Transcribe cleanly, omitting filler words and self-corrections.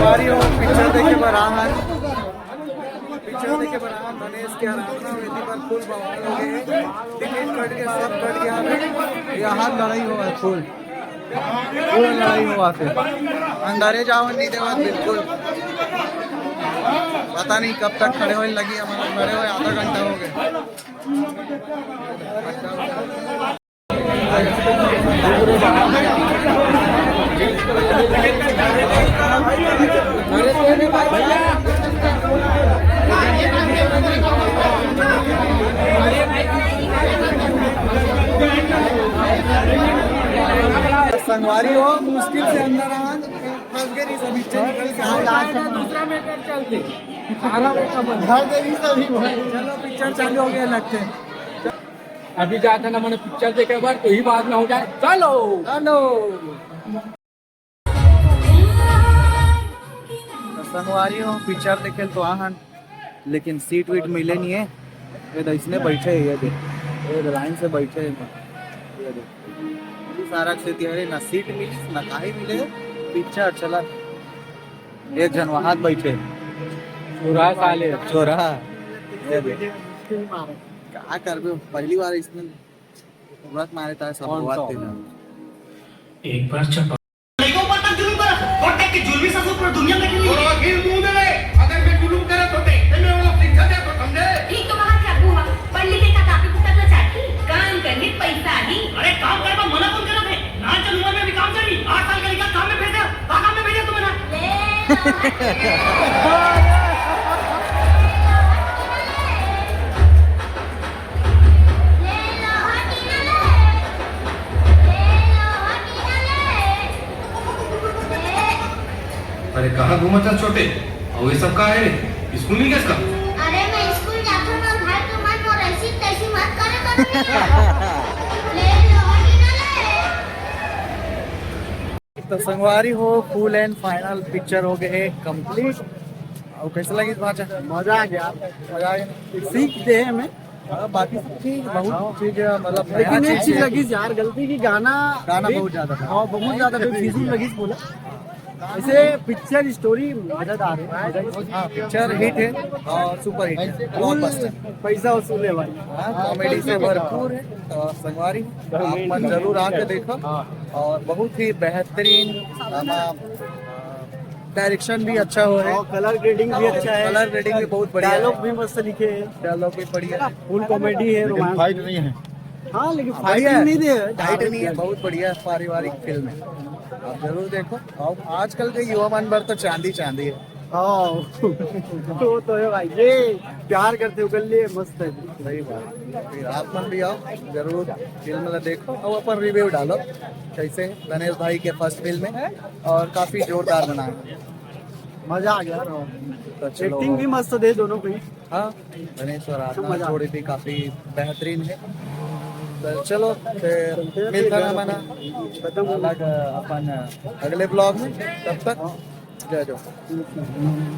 संगवारी हो पिक्चर देखे बराहन गणेश के आराधना वेदी पर फुल बवाल हो गए टिकट कट के सब कट गया यहाँ लड़ाई हुआ फुल लड़ाई हुआ फिर अंदर जाओ नहीं देवा बिल्कुल पता नहीं कब तक खड़े होने लगी हमारा खड़े हुए आधा घंटा हो गया संगवारी हो मुश्किल से अंदर फंस गए नहीं सभी निकल के दूसरा में चलते चलो पिक्चर चालू हो गया लगते अभी जाता ना मैंने पिक्चर देखे बार तो ही बाद में हो जाए चलो चलो संगवारी हो पिक्चर देखे तो आहन लेकिन सीट वीट मिले नहीं है ये इसने बैठे ये लाइन से बैठे ये सारा स्थिति है ना सीट मिली ना काहे मिले पिक्चर चला एक जन वहां बैठे चोरा साले चोरा क्या कर पहली बार इसने व्रत मारे था सब बात एक बार चपा दुनिया में अगर मैं जुलूम करत होते तो मैं वो शिक्षा देत समझे ठीक तो कहा क्या बुआ पढ़ लिखे का कापी पुस्तक ला चाहती काम करने पैसा आनी अरे काम करे तो मना कौन करत है ना चलूंगा मैं भी काम करी 8 साल का लड़का काम में भेजा का काम में भेजा तुम ना अरे कहाँ घूमा था छोटे और ये सब का है स्कूल नहीं किसका अरे मैं स्कूल जाता हूं भाई तो मन और ऐसी तैसी मत करे कभी ले लो ना ले तो संगवारी हो फुल एंड फाइनल पिक्चर हो गए कंप्लीट और कैसा लगी भाषा मजा आ गया सीख दे हमें बाकी सब चीज बहुत चीज मतलब लेकिन एक चीज लगी यार गलती की गाना बहुत ज्यादा था हाँ बहुत ज्यादा फिजूल लगी बोला ऐसे पिक्चर स्टोरी मजेदार है पिक्चर हिट है और सुपर हिट है ब्लॉकबस्टर पैसा वसूलने वाली कॉमेडी से भरपूर है तो संगवारी आप मन जरूर आके देखो और बहुत ही बेहतरीन डायरेक्शन भी अच्छा हो है कलर ग्रेडिंग भी अच्छा है कलर ग्रेडिंग भी बहुत बढ़िया डायलॉग भी मस्त लिखे हैं डायलॉग भी बढ़िया फुल कॉमेडी है रोमांस फाइट नहीं है हाँ लेकिन बढ़िया फाइटिंग नहीं दे फाइट नहीं है बहुत बढ़िया पारिवारिक फिल्म है आप जरूर देखो और आजकल के युवा मन भर तो चांदी है तो है भाई ये प्यार करते हो कर लिए मस्त है सही बात फिर आप मन भी आओ जरूर फिल्म देखो और अपन रिव्यू डालो कैसे गणेश भाई के फर्स्ट फिल्म है और काफी जोरदार बना है मजा आ गया तो चलो एक्टिंग भी मस्त है दोनों की हाँ गणेश और आत्मा जोड़ी भी काफी बेहतरीन है तो चलो फिर मिलता है मना अलग अपन अगले ब्लॉग में तब तक जय जो